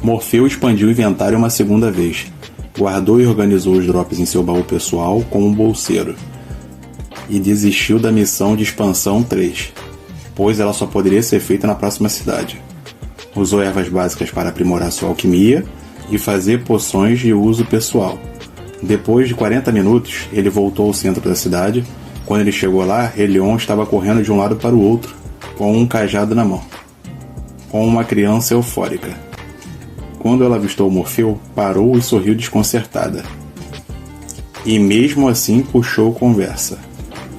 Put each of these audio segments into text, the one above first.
Morfeu expandiu o inventário uma segunda vez. Guardou e organizou os drops em seu baú pessoal como um bolseiro. E desistiu da missão de expansão 3, pois ela só poderia ser feita na próxima cidade. Usou ervas básicas para aprimorar sua alquimia e fazer poções de uso pessoal. Depois de 40 minutos, ele voltou ao centro da cidade. Quando ele chegou lá, Helion estava correndo de um lado para o outro, com um cajado na mão, com uma criança eufórica. Quando ela avistou Morfeu, parou e sorriu desconcertada. E mesmo assim puxou conversa.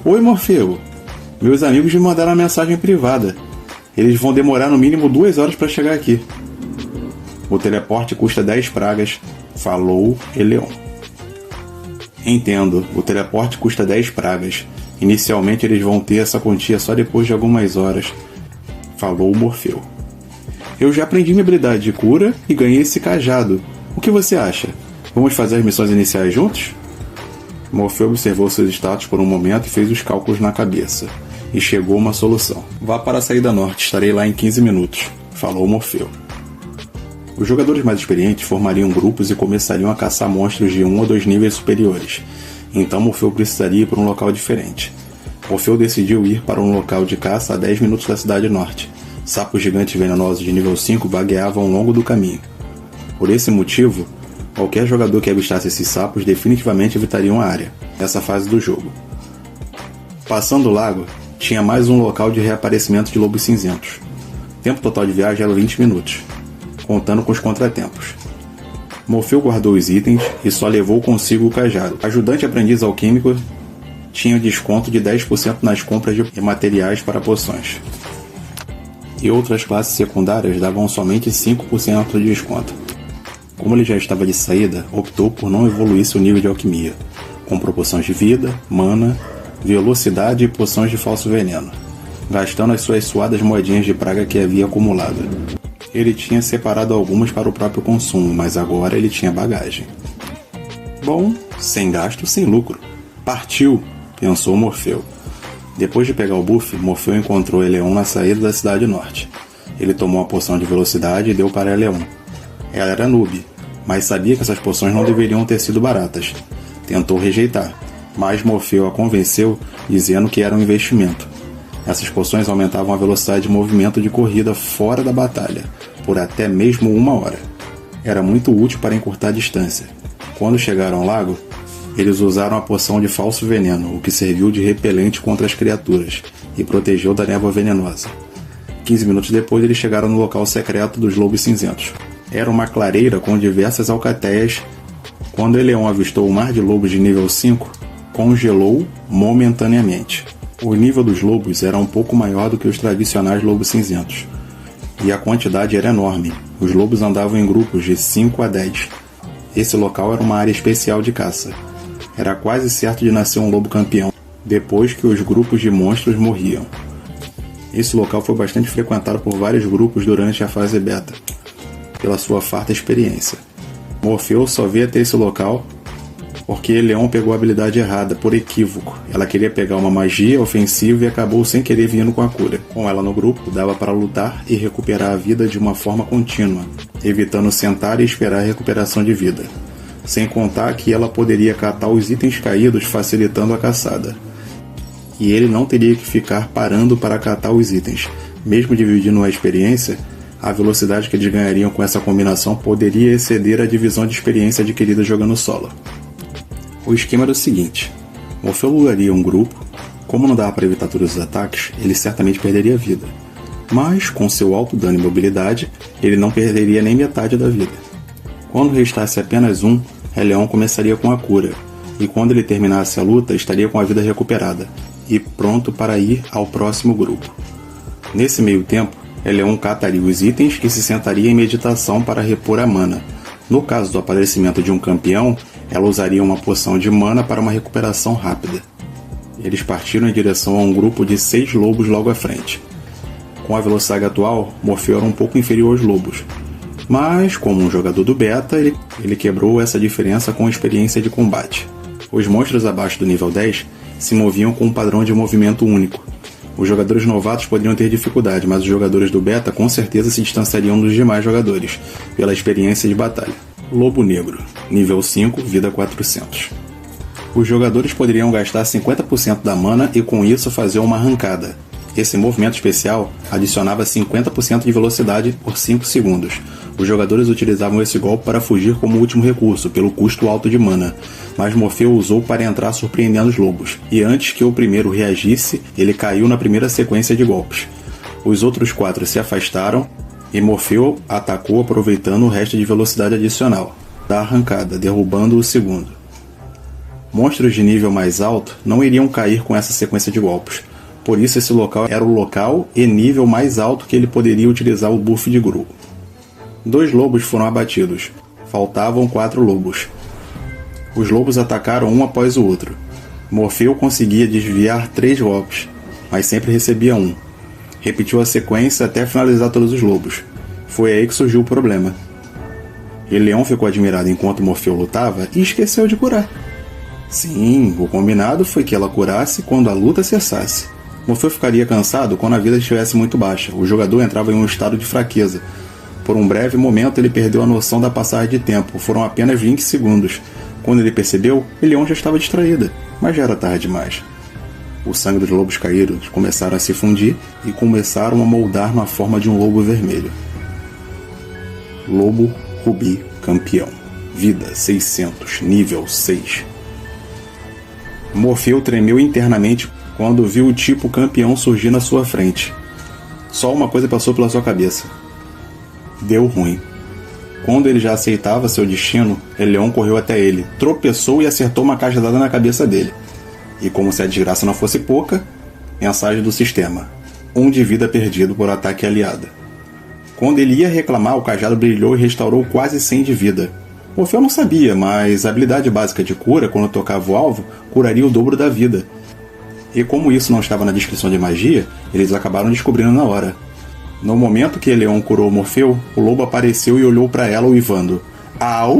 Oi, Morfeu. Meus amigos me mandaram uma mensagem privada. Eles vão demorar no mínimo 2 horas para chegar aqui. O teleporte custa 10 pragas, falou Helion. Entendo, o teleporte custa 10 pragas. Inicialmente eles vão ter essa quantia só depois de algumas horas, falou Morfeu. Eu já aprendi minha habilidade de cura e ganhei esse cajado. O que você acha? Vamos fazer as missões iniciais juntos? Morfeu observou seus status por um momento e fez os cálculos na cabeça. E chegou a uma solução. Vá para a saída norte, estarei lá em 15 minutos, falou Morfeu. Os jogadores mais experientes formariam grupos e começariam a caçar monstros de 1 ou 2 níveis superiores. Então Morfeu precisaria ir para um local diferente. Morfeu decidiu ir para um local de caça a 10 minutos da cidade norte. Sapos gigantes venenosos de nível 5 vagueavam ao longo do caminho. Por esse motivo, qualquer jogador que avistasse esses sapos definitivamente evitariam a área, essa fase do jogo. Passando o lago, tinha mais um local de reaparecimento de lobos cinzentos. O tempo total de viagem era 20 minutos, contando com os contratempos. Morfeu guardou os itens e só levou consigo o cajado. Ajudante aprendiz alquímico tinha desconto de 10% nas compras de materiais para poções. E outras classes secundárias davam somente 5% de desconto. Como ele já estava de saída, optou por não evoluir seu nível de alquimia, com proporções de vida, mana, velocidade e poções de falso veneno, gastando as suas suadas moedinhas de praga que havia acumulado. Ele tinha separado algumas para o próprio consumo, mas agora ele tinha bagagem. Bom, sem gasto, sem lucro. Partiu, pensou Morfeu. Depois de pegar o buff, Morfeu encontrou Helion na saída da cidade norte. Ele tomou uma poção de velocidade e deu para Helion. Ela era noob, mas sabia que essas poções não deveriam ter sido baratas. Tentou rejeitar, mas Morfeu a convenceu, dizendo que era um investimento. Essas poções aumentavam a velocidade de movimento de corrida fora da batalha, por até mesmo 1 hora. Era muito útil para encurtar a distância. Quando chegaram ao lago, eles usaram a poção de falso veneno, o que serviu de repelente contra as criaturas e protegeu da névoa venenosa. 15 minutos depois, eles chegaram no local secreto dos lobos cinzentos. Era uma clareira com diversas alcateias. Quando Helion avistou o mar de lobos de nível 5, congelou momentaneamente. O nível dos lobos era um pouco maior do que os tradicionais lobos cinzentos, e a quantidade era enorme. Os lobos andavam em grupos de 5 a 10. Esse local era uma área especial de caça. Era quase certo de nascer um lobo campeão, depois que os grupos de monstros morriam. Esse local foi bastante frequentado por vários grupos durante a fase beta, pela sua farta experiência. Morfeu só veio até esse local porque Helion pegou a habilidade errada, por equívoco. Ela queria pegar uma magia ofensiva e acabou sem querer vindo com a cura. Com ela no grupo, dava para lutar e recuperar a vida de uma forma contínua, evitando sentar e esperar a recuperação de vida. Sem contar que ela poderia catar os itens caídos, facilitando a caçada. E ele não teria que ficar parando para catar os itens. Mesmo dividindo a experiência, a velocidade que eles ganhariam com essa combinação poderia exceder a divisão de experiência adquirida jogando solo. O esquema era o seguinte: Morfeu lutaria um grupo. Como não dava para evitar todos os ataques, ele certamente perderia a vida. Mas, com seu alto dano e mobilidade, ele não perderia nem metade da vida. Quando restasse apenas um, Helion começaria com a cura, e quando ele terminasse a luta, estaria com a vida recuperada, e pronto para ir ao próximo grupo. Nesse meio tempo, Helion cataria os itens e se sentaria em meditação para repor a mana. No caso do aparecimento de um campeão, ela usaria uma poção de mana para uma recuperação rápida. Eles partiram em direção a um grupo de 6 lobos logo à frente. Com a velocidade atual, Morfeu era um pouco inferior aos lobos, mas, como um jogador do beta, ele quebrou essa diferença com a experiência de combate. Os monstros abaixo do nível 10 se moviam com um padrão de movimento único. Os jogadores novatos poderiam ter dificuldade, mas os jogadores do beta com certeza se distanciariam dos demais jogadores, pela experiência de batalha. Lobo Negro, nível 5, vida 400. Os jogadores poderiam gastar 50% da mana e com isso fazer uma arrancada. Esse movimento especial adicionava 50% de velocidade por 5 segundos. Os jogadores utilizavam esse golpe para fugir como último recurso, pelo custo alto de mana, mas Morfeu usou para entrar surpreendendo os lobos, e antes que o primeiro reagisse, ele caiu na primeira sequência de golpes. Os outros 4 se afastaram, e Morfeu atacou aproveitando o resto de velocidade adicional da arrancada, derrubando o segundo. Monstros de nível mais alto não iriam cair com essa sequência de golpes, por isso esse local era o local e nível mais alto que ele poderia utilizar o buff de Gru. 2 lobos foram abatidos, faltavam 4 lobos. Os lobos atacaram um após o outro. Morfeu conseguia desviar 3 golpes, mas sempre recebia um. Repetiu a sequência até finalizar todos os lobos. Foi aí que surgiu o problema. Eleon ficou admirado enquanto Morfeu lutava e esqueceu de curar. Sim, o combinado foi que ela curasse quando a luta cessasse. Morfeu ficaria cansado quando a vida estivesse muito baixa. O jogador entrava em um estado de fraqueza. Por um breve momento ele perdeu a noção da passagem de tempo. Foram apenas 20 segundos. Quando ele percebeu, Eleon já estava distraída, mas já era tarde demais. O sangue dos lobos caídos começaram a se fundir e começaram a moldar na forma de um lobo vermelho. Lobo Rubi Campeão. Vida 600, nível 6. Morfeu tremeu internamente quando viu o tipo campeão surgir na sua frente. Só uma coisa passou pela sua cabeça. Deu ruim. Quando ele já aceitava seu destino, Eleon correu até ele, tropeçou e acertou uma cajadada na cabeça dele. E como se a desgraça não fosse pouca, mensagem do sistema. 1 de vida perdido por ataque aliado. Quando ele ia reclamar, o cajado brilhou e restaurou quase 100 de vida. Morfeu não sabia, mas a habilidade básica de cura, quando tocava o alvo, curaria o dobro da vida. E como isso não estava na descrição de magia, eles acabaram descobrindo na hora. No momento que Eleon curou Morfeu, o lobo apareceu e olhou para ela uivando. Au!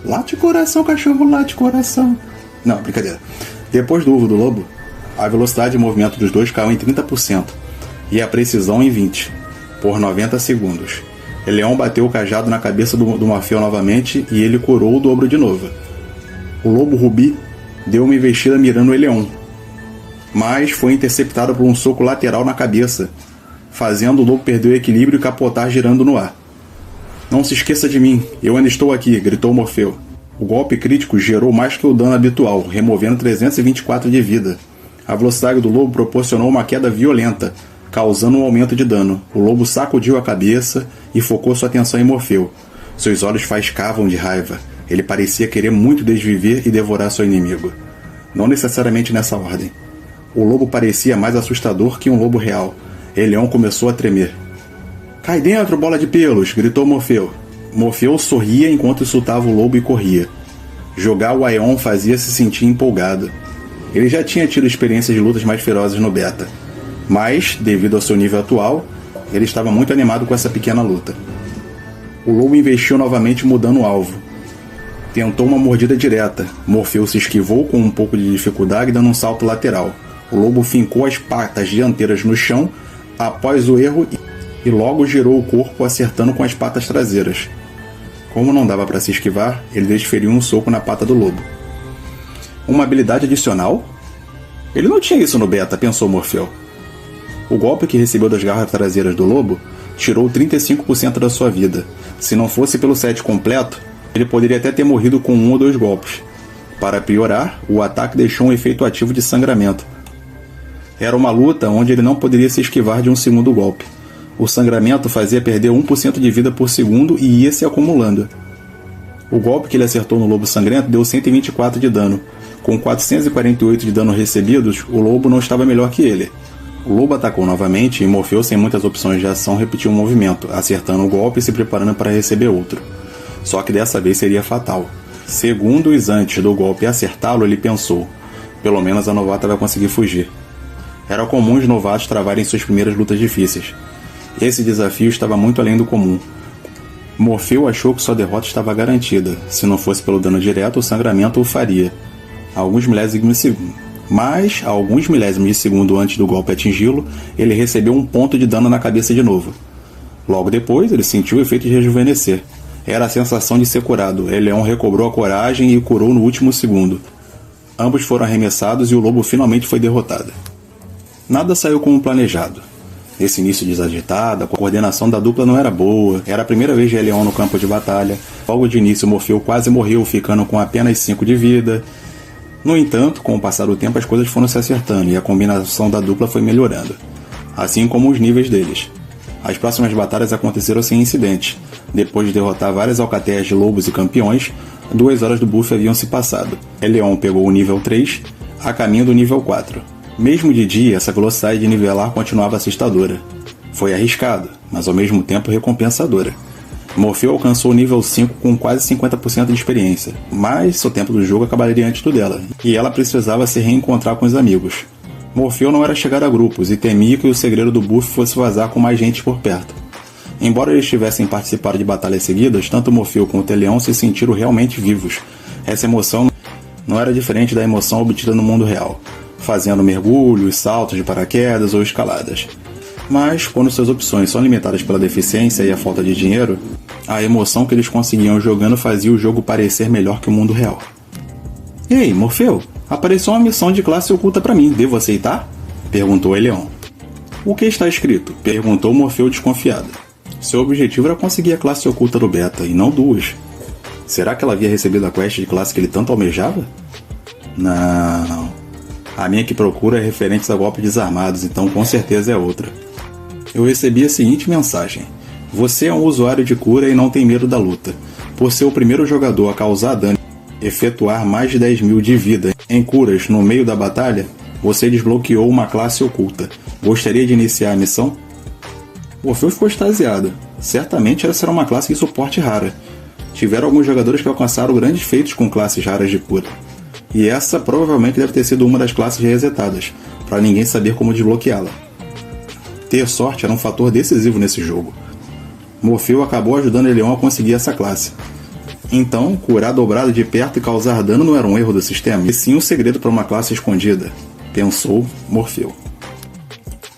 Late coração, cachorro, late coração. Não, brincadeira. Depois do uivo do lobo, a velocidade de movimento dos dois caiu em 30% e a precisão em 20%, por 90 segundos. Eleon bateu o cajado na cabeça do Morfeu novamente e ele curou o dobro de novo. O lobo Rubi deu uma investida mirando Eleon, mas foi interceptado por um soco lateral na cabeça, fazendo o lobo perder o equilíbrio e capotar girando no ar. Não se esqueça de mim, eu ainda estou aqui, gritou Morfeu. O golpe crítico gerou mais que o dano habitual, removendo 324 de vida. A velocidade do lobo proporcionou uma queda violenta, causando um aumento de dano. O lobo sacudiu a cabeça e focou sua atenção em Morfeu. Seus olhos faiscavam de raiva. Ele parecia querer muito desviver e devorar seu inimigo. Não necessariamente nessa ordem. O lobo parecia mais assustador que um lobo real. Eleon começou a tremer. Cai dentro, bola de pelos! Gritou Morfeu. Morfeu sorria enquanto insultava o lobo e corria. Jogar o Aion fazia se sentir empolgado. Ele já tinha tido experiências de lutas mais ferozes no beta. Mas, devido ao seu nível atual, ele estava muito animado com essa pequena luta. O lobo investiu novamente mudando o alvo. Tentou uma mordida direta. Morfeu se esquivou com um pouco de dificuldade dando um salto lateral. O lobo fincou as patas dianteiras no chão após o erro e logo girou o corpo acertando com as patas traseiras. Como não dava para se esquivar, ele desferiu um soco na pata do lobo. Uma habilidade adicional? Ele não tinha isso no beta, pensou Morfeu. O golpe que recebeu das garras traseiras do lobo tirou 35% da sua vida. Se não fosse pelo set completo, ele poderia até ter morrido com 1 ou 2 golpes. Para piorar, o ataque deixou um efeito ativo de sangramento. Era uma luta onde ele não poderia se esquivar de um segundo golpe. O sangramento fazia perder 1% de vida por segundo e ia se acumulando. O golpe que ele acertou no lobo sangrento deu 124 de dano. Com 448 de dano recebidos, o lobo não estava melhor que ele. O lobo atacou novamente e Morfeu, sem muitas opções de ação, repetiu o movimento, acertando o golpe e se preparando para receber outro. Só que dessa vez seria fatal. Segundos antes do golpe acertá-lo, ele pensou: pelo menos a novata vai conseguir fugir. Era comum os novatos travarem suas primeiras lutas difíceis. Esse desafio estava muito além do comum. Morfeu achou que sua derrota estava garantida. Se não fosse pelo dano direto, o sangramento o faria. Alguns milésimos mas, a alguns milésimos de segundo antes do golpe atingi-lo, ele recebeu um ponto de dano na cabeça de novo. Logo depois, ele sentiu o efeito de rejuvenescer. Era a sensação de ser curado. Eleon recobrou a coragem e curou no último segundo. Ambos foram arremessados e o lobo finalmente foi derrotado. Nada saiu como planejado. Nesse início desagitado, a coordenação da dupla não era boa, era a primeira vez de Eleon no campo de batalha. Logo de início, Morfeu quase morreu, ficando com apenas 5 de vida. No entanto, com o passar do tempo, as coisas foram se acertando e a combinação da dupla foi melhorando, assim como os níveis deles. As próximas batalhas aconteceram sem incidentes. Depois de derrotar várias alcateias de lobos e campeões, 2 horas do buff haviam se passado. Eleon pegou o nível 3, a caminho do nível 4. Mesmo de dia, essa velocidade de nivelar continuava assustadora. Foi arriscado, mas ao mesmo tempo recompensadora. Morfeu alcançou o nível 5 com quase 50% de experiência, mas seu tempo do jogo acabaria antes do dela, e ela precisava se reencontrar com os amigos. Morfeu não era chegar a grupos e temia que o segredo do buff fosse vazar com mais gente por perto. Embora eles tivessem participado de batalhas seguidas, tanto Morfeu quanto Eleon se sentiram realmente vivos. Essa emoção não era diferente da emoção obtida no mundo real, fazendo mergulhos, saltos de paraquedas ou escaladas. Mas, quando suas opções são limitadas pela deficiência e a falta de dinheiro, a emoção que eles conseguiam jogando fazia o jogo parecer melhor que o mundo real. Ei, Morfeu, apareceu uma missão de classe oculta pra mim, devo aceitar? Perguntou Eleon. O que está escrito? Perguntou Morfeu desconfiado. Seu objetivo era conseguir a classe oculta do beta, e não 2. Será que ela havia recebido a quest de classe que ele tanto almejava? Não. A minha que procura é referente a golpes desarmados, então com certeza é outra. Eu recebi a seguinte mensagem: você é um usuário de cura e não tem medo da luta. Por ser o primeiro jogador a causar dano e efetuar mais de 10.000 de vida em curas no meio da batalha, você desbloqueou uma classe oculta. Gostaria de iniciar a missão? Morfeu ficou extasiado. Certamente essa era uma classe de suporte rara. Tiveram alguns jogadores que alcançaram grandes feitos com classes raras de cura. E essa provavelmente deve ter sido uma das classes resetadas, para ninguém saber como desbloqueá-la. Ter sorte era um fator decisivo nesse jogo. Morfeu acabou ajudando Eleon a conseguir essa classe. Então, curar dobrado de perto e causar dano não era um erro do sistema, e sim um segredo para uma classe escondida, pensou Morfeu.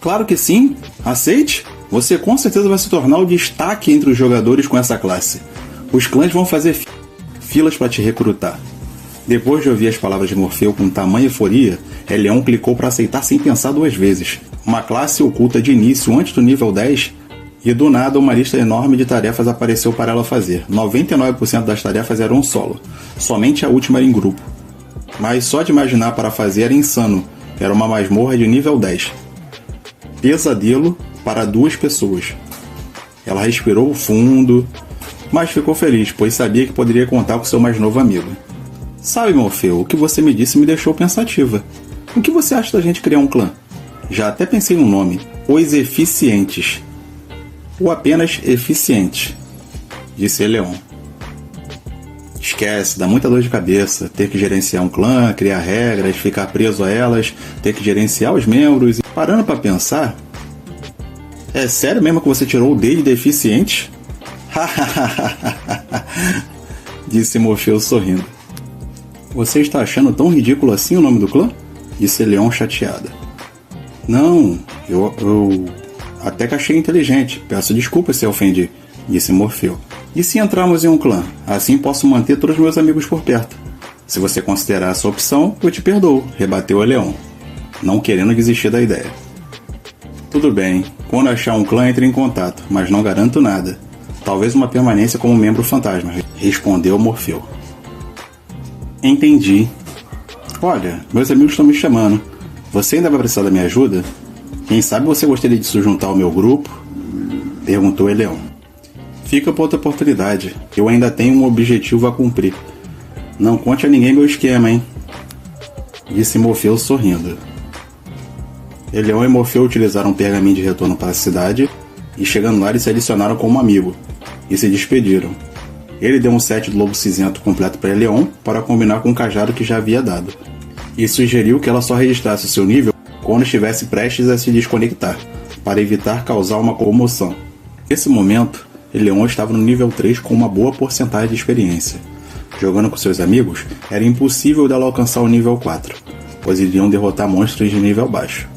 Claro que sim, aceite! Você com certeza vai se tornar o destaque entre os jogadores com essa classe. Os clãs vão fazer filas para te recrutar. Depois de ouvir as palavras de Morfeu com tamanha euforia, Eleon clicou para aceitar sem pensar 2 vezes. Uma classe oculta de início antes do nível 10, e do nada uma lista enorme de tarefas apareceu para ela fazer. 99% das tarefas eram solo, somente a última era em grupo. Mas só de imaginar para fazer era insano, era uma masmorra de nível 10. Pesadelo para 2 pessoas. Ela respirou fundo, mas ficou feliz, pois sabia que poderia contar com seu mais novo amigo. Sabe, Morfeu, o que você me disse me deixou pensativa. O que você acha da gente criar um clã? Já até pensei no nome, Os Eficientes. Ou apenas Eficientes, disse Eleon. Esquece, dá muita dor de cabeça, ter que gerenciar um clã, criar regras, ficar preso a elas, ter que gerenciar os membros e... Parando pra pensar... É sério mesmo que você tirou o D de Deficientes? Disse Morfeu sorrindo. Você está achando tão ridículo assim o nome do clã? Disse Eleon chateada. Não, eu até que achei inteligente. Peço desculpas se ofendi, disse Morfeu. E se entrarmos em um clã? Assim posso manter todos os meus amigos por perto. Se você considerar essa opção, eu te perdoo, rebateu Eleon, não querendo desistir da ideia. Tudo bem, quando achar um clã entre em contato, mas não garanto nada. Talvez uma permanência como membro fantasma, respondeu Morfeu. Entendi. Olha, meus amigos estão me chamando. Você ainda vai precisar da minha ajuda? Quem sabe você gostaria de se juntar ao meu grupo? Perguntou Eleon. Fica para outra oportunidade. Eu ainda tenho um objetivo a cumprir. Não conte a ninguém meu esquema, hein? Disse Morfeu sorrindo. Eleon e Morfeu utilizaram um pergaminho de retorno para a cidade e chegando lá eles se adicionaram como amigo e se despediram. Ele deu um set do lobo cinzento completo para Eleon para combinar com o cajado que já havia dado e sugeriu que ela só registrasse o seu nível quando estivesse prestes a se desconectar, para evitar causar uma comoção. Nesse momento, Eleon estava no nível 3 com uma boa porcentagem de experiência. Jogando com seus amigos, era impossível dela alcançar o nível 4. pois iriam derrotar monstros de nível baixo.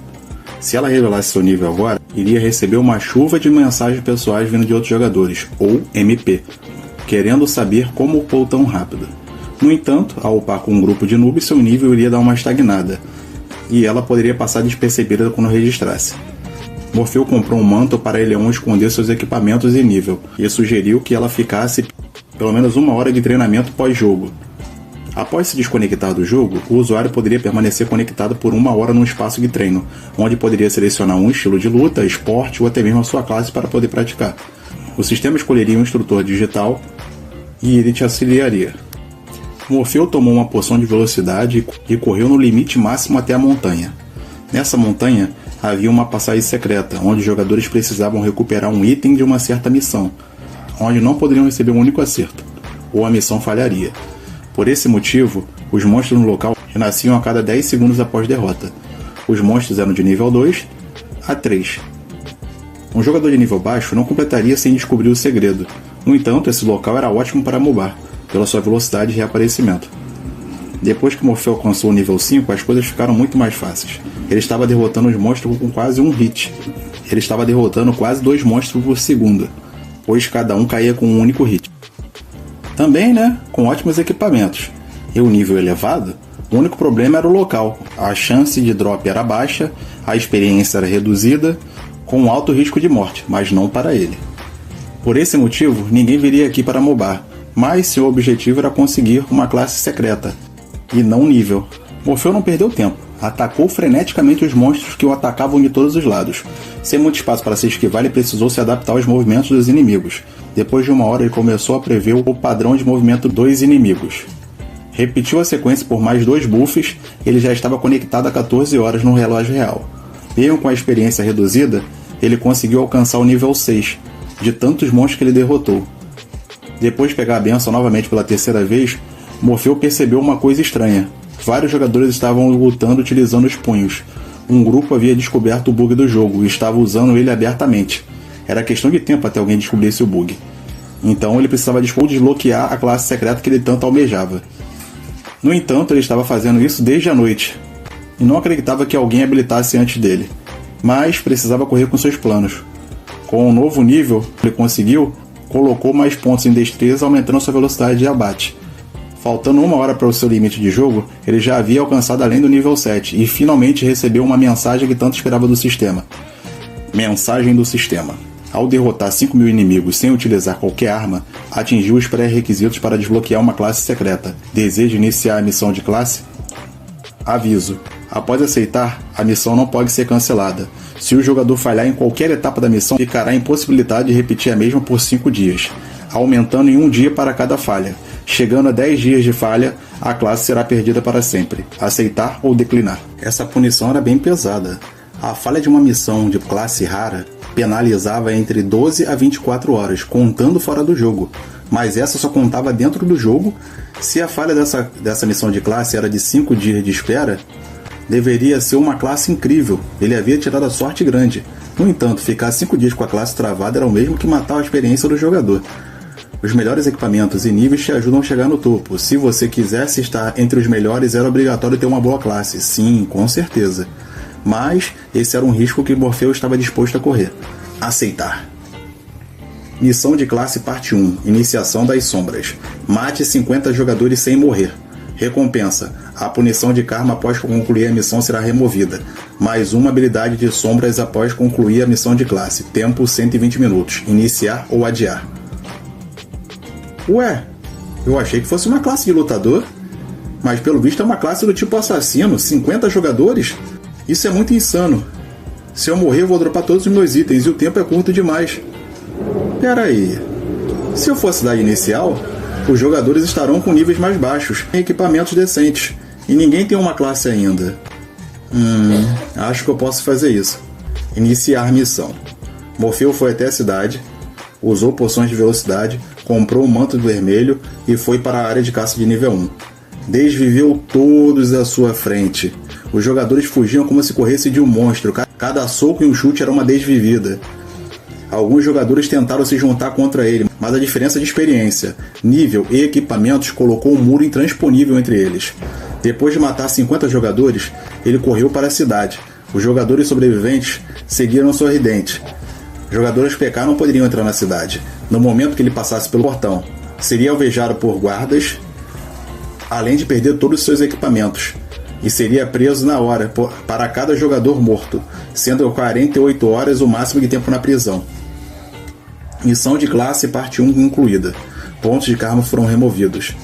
Se ela revelasse seu nível agora, iria receber uma chuva de mensagens pessoais vindo de outros jogadores, ou MP, querendo saber como upou tão rápido. No entanto, ao upar com um grupo de noobs, seu nível iria dar uma estagnada, e ela poderia passar despercebida quando registrasse. Morfeu comprou um manto para Eleon esconder seus equipamentos e nível, e sugeriu que ela ficasse pelo menos 1 hora de treinamento pós-jogo. Após se desconectar do jogo, o usuário poderia permanecer conectado por 1 hora num espaço de treino, onde poderia selecionar um estilo de luta, esporte ou até mesmo a sua classe para poder praticar. O sistema escolheria um instrutor digital e ele te auxiliaria. Morfeu tomou uma poção de velocidade e correu no limite máximo até a montanha. Nessa montanha, havia uma passagem secreta, onde os jogadores precisavam recuperar um item de uma certa missão, onde não poderiam receber um único acerto, ou a missão falharia. Por esse motivo, os monstros no local renasciam a cada 10 segundos após derrota. Os monstros eram de nível 2 a 3. Um jogador de nível baixo não completaria sem descobrir o segredo. No entanto, esse local era ótimo para mobar, pela sua velocidade de reaparecimento. Depois que Morfeu alcançou o nível 5, as coisas ficaram muito mais fáceis. Ele estava derrotando os monstros com quase um hit. Ele estava derrotando quase 2 monstros por segundo, pois cada um caía com um único hit. Também, com ótimos equipamentos. E o nível elevado, o único problema era o local. A chance de drop era baixa, a experiência era reduzida, com um alto risco de morte, mas não para ele. Por esse motivo, ninguém viria aqui para mobar, mas seu objetivo era conseguir uma classe secreta, e não um nível. Morfeu não perdeu tempo. Atacou freneticamente os monstros que o atacavam de todos os lados. Sem muito espaço para se esquivar, ele precisou se adaptar aos movimentos dos inimigos. Depois de 1 hora, ele começou a prever o padrão de movimento dos inimigos. Repetiu a sequência por mais 2 buffs, ele já estava conectado a 14 horas no relógio real. Mesmo com a experiência reduzida, ele conseguiu alcançar o nível 6, de tantos monstros que ele derrotou. Depois de pegar a benção novamente pela 3ª vez, Morfeu percebeu uma coisa estranha. Vários jogadores estavam lutando utilizando os punhos. Um grupo havia descoberto o bug do jogo e estava usando ele abertamente. Era questão de tempo até alguém descobrisse o bug. Então ele precisava desbloquear a classe secreta que ele tanto almejava. No entanto, ele estava fazendo isso desde a noite, e não acreditava que alguém habilitasse antes dele, mas precisava correr com seus planos. Com um novo nível que ele conseguiu, colocou mais pontos em destreza, aumentando sua velocidade de abate. Faltando 1 hora para o seu limite de jogo, ele já havia alcançado além do nível 7 e finalmente recebeu uma mensagem que tanto esperava do sistema. Mensagem do sistema. Ao derrotar 5.000 inimigos sem utilizar qualquer arma, atingiu os pré-requisitos para desbloquear uma classe secreta. Deseja iniciar a missão de classe? Aviso. Após aceitar, a missão não pode ser cancelada. Se o jogador falhar em qualquer etapa da missão, ficará impossibilitado de repetir a mesma por 5 dias, aumentando em 1 dia para cada falha. Chegando a 10 dias de falha, a classe será perdida para sempre. Aceitar ou declinar. Essa punição era bem pesada. A falha de uma missão de classe rara penalizava entre 12 a 24 horas, contando fora do jogo. Mas essa só contava dentro do jogo. Se a falha dessa missão de classe era de 5 dias de espera, deveria ser uma classe incrível. Ele havia tirado a sorte grande. No entanto, ficar 5 dias com a classe travada era o mesmo que matar a experiência do jogador. Os melhores equipamentos e níveis te ajudam a chegar no topo. Se você quisesse estar entre os melhores, era obrigatório ter uma boa classe. Sim, com certeza. Mas esse era um risco que Morfeu estava disposto a correr. Aceitar. Missão de classe parte 1. Iniciação das sombras. Mate 50 jogadores sem morrer. Recompensa. A punição de karma após concluir a missão será removida. Mais uma habilidade de sombras após concluir a missão de classe. Tempo 120 minutos. Iniciar ou adiar. Ué, eu achei que fosse uma classe de lutador, mas pelo visto é uma classe do tipo assassino, 50 jogadores? Isso é muito insano. Se eu morrer, eu vou dropar todos os meus itens e o tempo é curto demais. Pera aí, se eu for a cidade inicial, os jogadores estarão com níveis mais baixos, em equipamentos decentes, e ninguém tem uma classe ainda. Acho que eu posso fazer isso. Iniciar missão. Morfeu foi até a cidade, usou poções de velocidade, comprou um manto vermelho e foi para a área de caça de nível 1. Desviveu todos à sua frente. Os jogadores fugiam como se corresse de um monstro. Cada soco e um chute era uma desvivida. Alguns jogadores tentaram se juntar contra ele, mas a diferença de experiência, nível e equipamentos colocou um muro intransponível entre eles. Depois de matar 50 jogadores, ele correu para a cidade. Os jogadores sobreviventes seguiram sorridentes. Os jogadores PK não poderiam entrar na cidade. No momento que ele passasse pelo portão, seria alvejado por guardas, além de perder todos os seus equipamentos. E seria preso na hora para cada jogador morto, sendo 48 horas o máximo de tempo na prisão. Missão de classe parte 1 incluída. Pontos de karma foram removidos.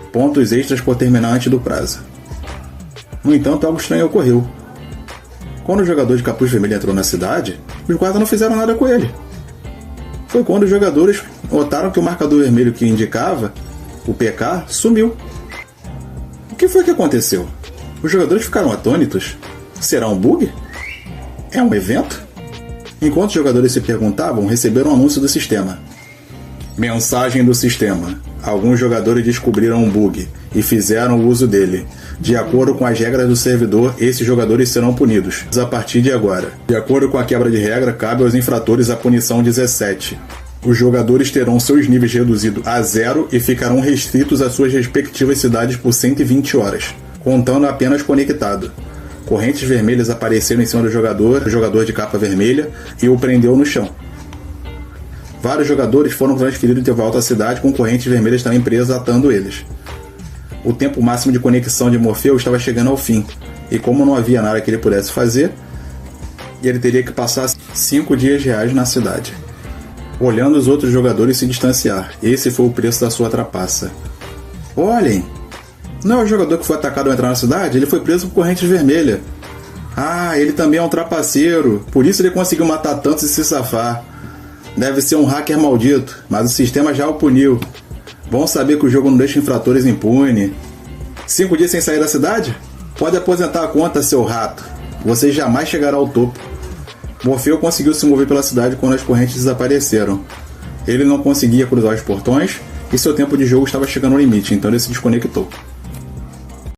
Pontos extras por terminar antes do prazo. No entanto, algo estranho ocorreu. Quando o jogador de capuz vermelho entrou na cidade, os guardas não fizeram nada com ele. Foi quando os jogadores notaram que o marcador vermelho que indicava o PK sumiu. O que foi que aconteceu? Os jogadores ficaram atônitos? Será um bug? É um evento? Enquanto os jogadores se perguntavam, receberam um anúncio do sistema. Mensagem do sistema. Alguns jogadores descobriram um bug e fizeram uso dele. De acordo com as regras do servidor, esses jogadores serão punidos a partir de agora. De acordo com a quebra de regra, cabe aos infratores a punição 17. Os jogadores terão seus níveis reduzidos a 0 e ficarão restritos às suas respectivas cidades por 120 horas, contando apenas conectado. Correntes vermelhas apareceram em cima do jogador de capa vermelha, e o prendeu no chão. Vários jogadores foram transferidos de volta à cidade com correntes vermelhas também presas atando eles. O tempo máximo de conexão de Morfeu estava chegando ao fim, e como não havia nada que ele pudesse fazer, ele teria que passar 5 dias reais na cidade, olhando os outros jogadores se distanciar. Esse foi o preço da sua trapaça. Olhem! Não é o jogador que foi atacado ao entrar na cidade? Ele foi preso por correntes vermelhas. Ah, ele também é um trapaceiro, por isso ele conseguiu matar tantos e se safar. Deve ser um hacker maldito, mas o sistema já o puniu. Bom saber que o jogo não deixa infratores impunes. 5 dias sem sair da cidade? Pode aposentar a conta, seu rato. Você jamais chegará ao topo. Morfeu conseguiu se mover pela cidade quando as correntes desapareceram. Ele não conseguia cruzar os portões e seu tempo de jogo estava chegando ao limite, então ele se desconectou.